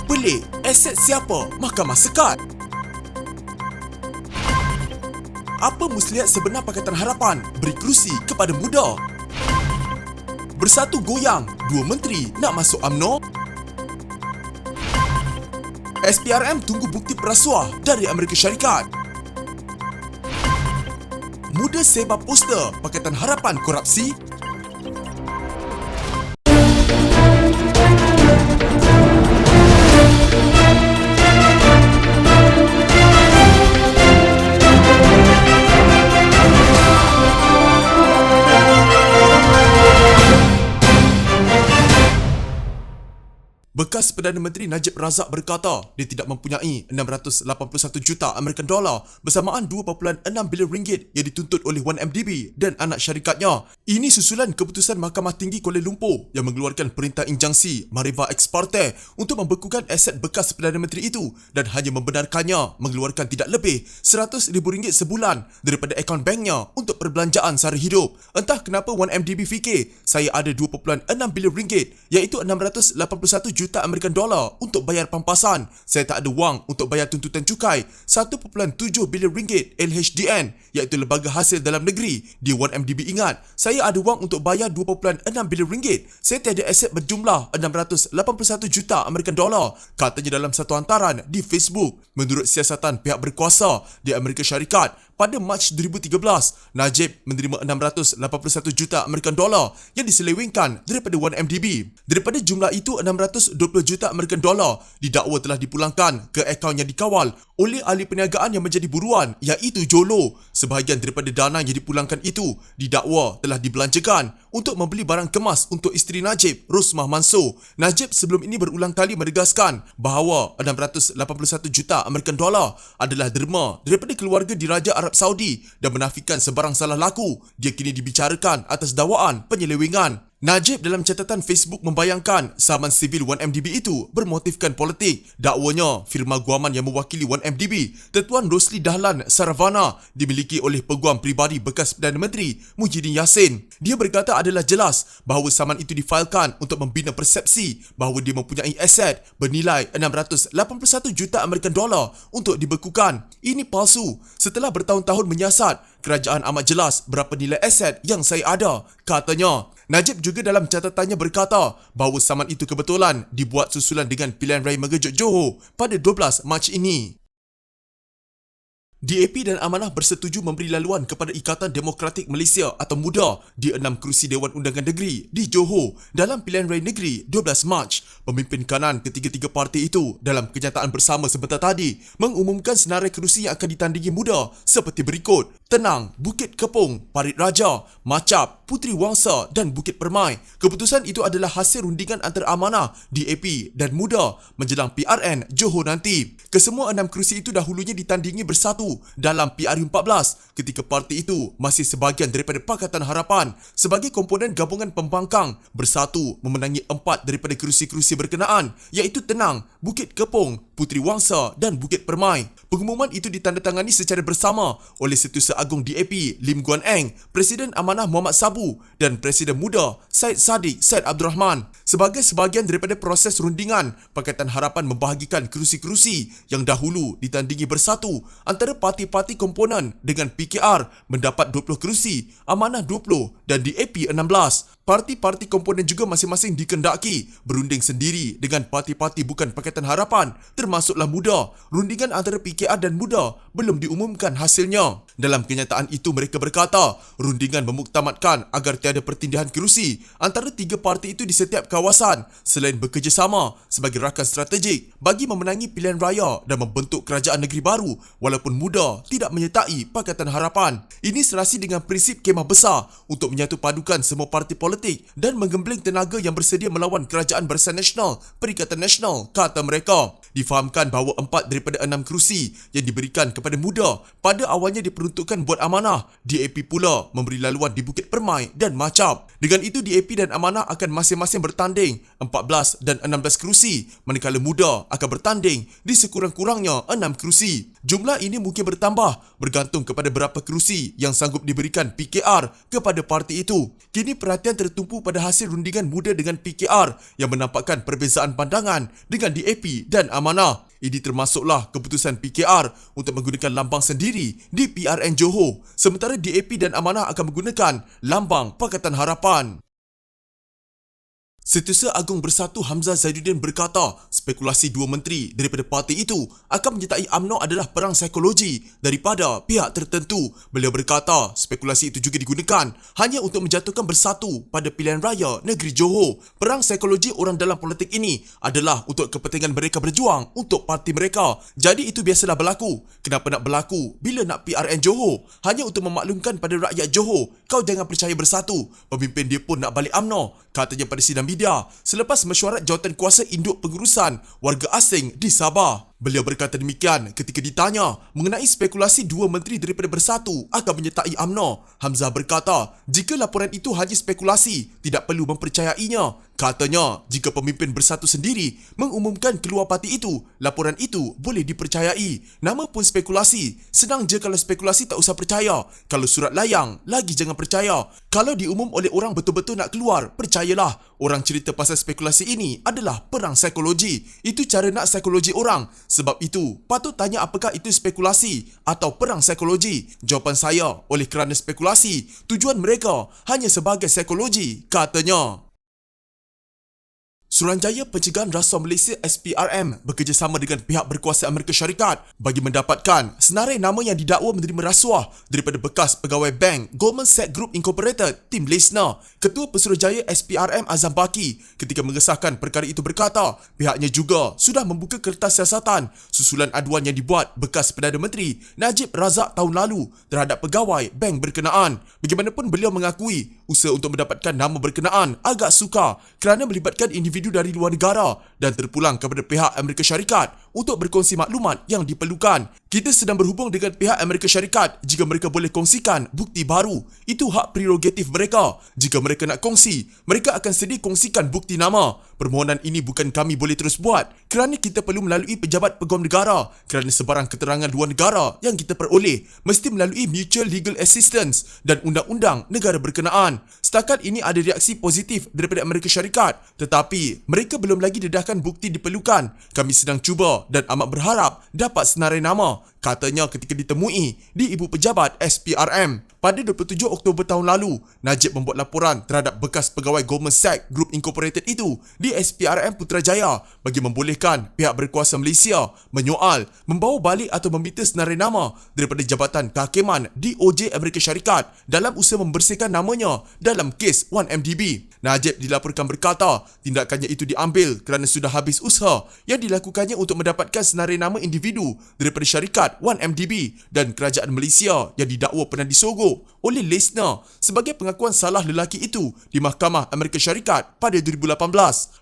Pelik, aset siapa? Mahkamah sekat. Apa muslihat sebenar Pakatan Harapan beri kerusi kepada muda? Bersatu goyang, dua menteri nak masuk UMNO? SPRM tunggu bukti perasuah dari Amerika Syarikat. Muda sebar poster Pakatan Harapan korupsi? Bekas Perdana Menteri Najib Razak berkata dia tidak mempunyai 681 juta American dollar bersamaan 2.6 bilion ringgit yang dituntut oleh 1MDB dan anak syarikatnya. Ini susulan keputusan Mahkamah Tinggi Kuala Lumpur yang mengeluarkan perintah injunksi Mariva ex parte untuk membekukan aset bekas Perdana Menteri itu dan hanya membenarkannya mengeluarkan tidak lebih RM100,000 sebulan daripada akaun banknya untuk perbelanjaan sehari hidup. Entah kenapa 1MDB fikir saya ada 2.6 bilion ringgit iaitu 681 juta American dollar untuk bayar pampasan. Saya tak ada wang untuk bayar tuntutan cukai 1.7 bilion ringgit LHDN iaitu Lembaga Hasil Dalam Negeri. Di 1MDB ingat, saya ada wang untuk bayar 2.6 bilion ringgit. Saya tiada aset berjumlah 681 juta American dollar, katanya dalam satu hantaran di Facebook. Menurut siasatan pihak berkuasa di Amerika Syarikat, pada Mac 2013, Najib menerima 681 juta American dollar yang diselewengkan daripada 1MDB. Daripada jumlah itu, 620 juta American dollar didakwa telah dipulangkan ke akaun yang dikawal oleh ahli perniagaan yang menjadi buruan iaitu Jolo. Sebahagian daripada dana yang dipulangkan itu didakwa telah dibelanjakan untuk membeli barang kemas untuk isteri Najib, Rosmah Mansor. Najib sebelum ini berulang kali menegaskan bahawa 681 juta American dollar adalah derma daripada keluarga diraja Arab Saudi dan menafikan sebarang salah laku. Dia kini dibicarakan atas dakwaan penyelewengan. Najib dalam catatan Facebook membayangkan sahaman sivil 1MDB itu bermotifkan politik. Dakwanya, firma guaman yang mewakili 1MDB, Tuan Rosli Dahlan Saravana, dimiliki oleh peguam peribadi bekas Perdana Menteri Muhyiddin Yassin. Dia berkata adalah jelas bahawa sahaman itu difailkan untuk membina persepsi bahawa dia mempunyai aset bernilai 681 juta American dollar untuk dibekukan. Ini palsu. Setelah bertahun-tahun menyiasat, kerajaan amat jelas berapa nilai aset yang saya ada, katanya. Najib juga dalam catatannya berkata bahawa saman itu kebetulan dibuat susulan dengan pilihan raya mengejut Johor pada 12 Mac ini. DAP dan Amanah bersetuju memberi laluan kepada Ikatan Demokratik Malaysia atau MUDA di 6 kerusi Dewan Undangan Negeri di Johor dalam pilihan raya negeri 12 Mac. Pemimpin kanan ketiga-tiga parti itu dalam kenyataan bersama sebentar tadi mengumumkan senarai kerusi yang akan ditandingi MUDA seperti berikut: Tenang, Bukit Kepong, Parit Raja, Macap, Puteri Wangsa dan Bukit Permai. Keputusan itu adalah hasil rundingan antara Amanah, DAP dan MUDA menjelang PRN Johor nanti. Kesemua 6 kerusi itu dahulunya ditandingi bersatu dalam PRU14 ketika parti itu masih sebahagian daripada Pakatan Harapan. Sebagai komponen gabungan pembangkang, Bersatu memenangi 4 daripada kerusi-kerusi berkenaan iaitu Tenang, Bukit Kepong, Puteri Wangsa dan Bukit Permai. Pengumuman itu ditandatangani secara bersama oleh Setiausaha Agung DAP Lim Guan Eng, Presiden Amanah Muhammad Sabu dan Presiden MUDA Syed Saddiq Syed Abdul Rahman. Sebagai sebahagian daripada proses rundingan, Pakatan Harapan membahagikan kerusi-kerusi yang dahulu ditandingi bersatu antara parti-parti komponen dengan PKR mendapat 20 kerusi, Amanah 20 dan DAP 16. Parti-parti komponen juga masing-masing dikendaki berunding sendiri dengan parti-parti bukan Pakatan Harapan termasuklah MUDA. Rundingan antara PKR dan MUDA belum diumumkan hasilnya. Dalam kenyataan itu mereka berkata, rundingan memuktamadkan agar tiada pertindihan kerusi antara tiga parti itu di setiap kawasan selain bekerjasama sebagai rakan strategik bagi memenangi pilihan raya dan membentuk kerajaan negeri baru walaupun MUDA tidak menyertai Pakatan Harapan. Ini serasi dengan prinsip kemah besar untuk menyatu padukan semua parti politik dan menggembling tenaga yang bersedia melawan Kerajaan Barisan Nasional Perikatan Nasional, kata mereka. Difahamkan bahawa 4 daripada 6 kerusi yang diberikan kepada MUDA pada awalnya diperuntukkan buat Amanah. DAP pula memberi laluan di Bukit Permai dan Macap. Dengan itu, DAP dan Amanah akan masing-masing bertanding 14 dan 16 kerusi, manakala Muda akan bertanding di sekurang-kurangnya 6 kerusi. Jumlah ini mungkin bertambah bergantung kepada berapa kerusi yang sanggup diberikan PKR kepada parti itu. Kini perhatian tertumpu pada hasil rundingan Muda dengan PKR yang menampakkan perbezaan pandangan dengan DAP dan Amanah. Ini termasuklah keputusan PKR untuk menggunakan lambang sendiri di PRN Johor, sementara DAP dan Amanah akan menggunakan lambang Pakatan Harapan. Setiausaha Agung Bersatu Hamzah Zainuddin berkata spekulasi dua menteri daripada parti itu akan menyertai UMNO adalah perang psikologi daripada pihak tertentu. Beliau berkata spekulasi itu juga digunakan hanya untuk menjatuhkan Bersatu pada pilihan raya negeri Johor. Perang psikologi orang dalam politik ini adalah untuk kepentingan mereka berjuang untuk parti mereka. Jadi itu biasalah berlaku. Kenapa nak berlaku bila nak PRN Johor? Hanya untuk memaklumkan pada rakyat Johor, kau jangan percaya Bersatu. Pemimpin dia pun nak balik UMNO, katanya pada sidang media selepas mesyuarat jawatan kuasa induk pengurusan warga asing di Sabah. Beliau berkata demikian ketika ditanya mengenai spekulasi dua menteri daripada Bersatu akan menyertai UMNO. Hamzah berkata, jika laporan itu hanya spekulasi, tidak perlu mempercayainya. Katanya, jika pemimpin Bersatu sendiri mengumumkan keluar parti itu, laporan itu boleh dipercayai. Nama pun spekulasi. Senang je kalau spekulasi tak usah percaya. Kalau surat layang, lagi jangan percaya. Kalau diumum oleh orang betul-betul nak keluar, percayalah. Orang cerita pasal spekulasi ini adalah perang psikologi. Itu cara nak psikologi orang. Sebab itu, patut tanya apakah itu spekulasi atau perang psikologi. Jawapan saya, oleh kerana spekulasi, tujuan mereka hanya sebagai psikologi, katanya. Suruhanjaya Pencegahan Rasuah Malaysia SPRM bekerjasama dengan pihak berkuasa Amerika Syarikat bagi mendapatkan senarai nama yang didakwa menerima rasuah daripada bekas pegawai bank Goldman Sachs Group Incorporated, Tim Lesner. Ketua Pesuruhjaya SPRM Azam Baki ketika mengesahkan perkara itu berkata pihaknya juga sudah membuka kertas siasatan susulan aduan yang dibuat bekas Perdana Menteri Najib Razak tahun lalu terhadap pegawai bank berkenaan. Bagaimanapun beliau mengakui usaha untuk mendapatkan nama berkenaan agak sukar kerana melibatkan individu dari luar negara dan terpulang kepada pihak Amerika Syarikat untuk berkongsi maklumat yang diperlukan. Kita sedang berhubung dengan pihak Amerika Syarikat jika mereka boleh kongsikan bukti baru. Itu hak prerogatif mereka. Jika mereka nak kongsi, mereka akan sedia kongsikan bukti nama. Permohonan ini bukan kami boleh terus buat kerana kita perlu melalui pejabat peguam negara kerana sebarang keterangan luar negara yang kita peroleh mesti melalui Mutual Legal Assistance dan undang-undang negara berkenaan. Setakat ini ada reaksi positif daripada Amerika Syarikat, tetapi mereka belum lagi dedahkan bukti diperlukan. Kami sedang cuba dan amat berharap dapat senarai nama, katanya ketika ditemui di Ibu Pejabat SPRM. Pada 27 Oktober tahun lalu, Najib membuat laporan terhadap bekas pegawai Goldman Sachs Group Incorporated itu di SPRM Putrajaya bagi membolehkan pihak berkuasa Malaysia menyoal, membawa balik atau meminta senarai nama daripada Jabatan Kehakiman DOJ Amerika Syarikat dalam usaha membersihkan namanya dalam kes 1MDB. Najib dilaporkan berkata tindakannya itu diambil kerana sudah habis usaha yang dilakukannya untuk mendapatkan senarai nama individu daripada syarikat 1MDB dan kerajaan Malaysia yang didakwa pernah disogok oleh Lesner sebagai pengakuan salah lelaki itu di Mahkamah Amerika Syarikat pada 2018.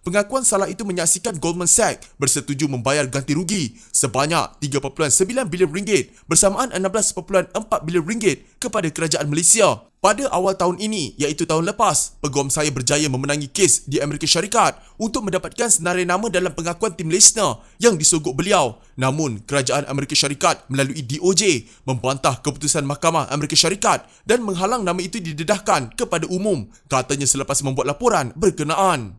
Pengakuan salah itu menyaksikan Goldman Sachs bersetuju membayar ganti rugi sebanyak 3.9 bilion ringgit bersamaan 16.4 bilion ringgit kepada kerajaan Malaysia. Pada awal tahun ini, iaitu tahun lepas, peguam saya berjaya memenangi kes di Amerika Syarikat untuk mendapatkan senarai nama dalam pengakuan Tim Lesner yang disogok beliau. Namun, kerajaan Amerika Syarikat melalui DOJ membantah keputusan Mahkamah Amerika Syarikat dan menghalang nama itu didedahkan kepada umum, katanya selepas membuat laporan berkenaan.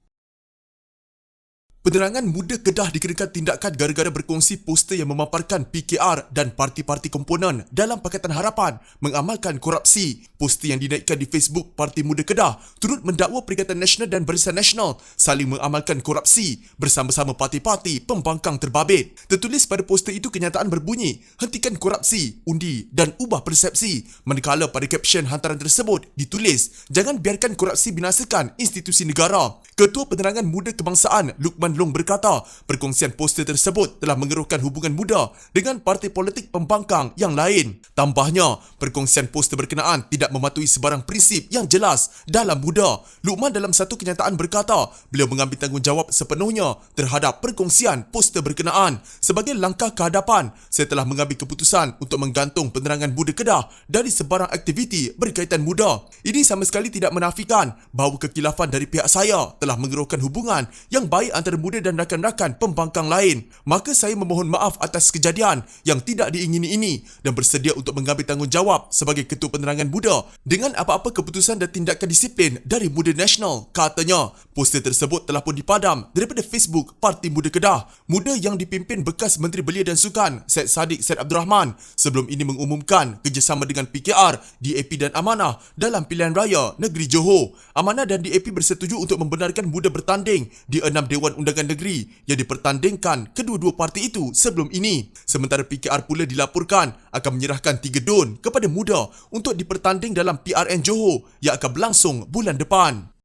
Penerangan Muda Kedah dikenakan tindakan gara-gara berkongsi poster yang memaparkan PKR dan parti-parti komponen dalam Pakatan Harapan mengamalkan korupsi. Poster yang dinaikkan di Facebook Parti Muda Kedah turut mendakwa Perikatan Nasional dan Barisan Nasional saling mengamalkan korupsi bersama-sama parti-parti pembangkang terbabit. Tertulis pada poster itu kenyataan berbunyi, hentikan korupsi, undi dan ubah persepsi. Manakala pada kapsion hantaran tersebut ditulis, jangan biarkan korupsi binasakan institusi negara. Ketua Penerangan Muda Kebangsaan Luqman Long berkata perkongsian poster tersebut telah mengeruhkan hubungan muda dengan parti politik pembangkang yang lain. Tambahnya, perkongsian poster berkenaan tidak mematuhi sebarang prinsip yang jelas dalam muda. Luqman dalam satu kenyataan berkata beliau mengambil tanggungjawab sepenuhnya terhadap perkongsian poster berkenaan. Sebagai langkah ke hadapan, saya telah mengambil keputusan untuk menggantung penerangan muda Kedah dari sebarang aktiviti berkaitan muda. Ini sama sekali tidak menafikan bahawa kekhilafan dari pihak saya telah mengeruhkan hubungan yang baik antara muda dan rakan-rakan pembangkang lain. Maka saya memohon maaf atas kejadian yang tidak diingini ini dan bersedia untuk mengambil tanggungjawab sebagai Ketua Penerangan Muda dengan apa-apa keputusan dan tindakan disiplin dari Muda Nasional, katanya. Poster tersebut telah pun dipadam daripada Facebook Parti Muda Kedah. Muda yang dipimpin bekas Menteri Belia dan Sukan Syed Saddiq Syed Abdul Rahman sebelum ini mengumumkan kerjasama dengan PKR, DAP dan Amanah dalam pilihan raya negeri Johor. Amanah dan DAP bersetuju untuk membenarkan muda bertanding di 6 Dewan Undangan Negeri yang dipertandingkan kedua-dua parti itu sebelum ini. Sementara PKR pula dilaporkan akan menyerahkan 3 DUN kepada muda untuk dipertanding dalam PRN Johor yang akan berlangsung bulan depan.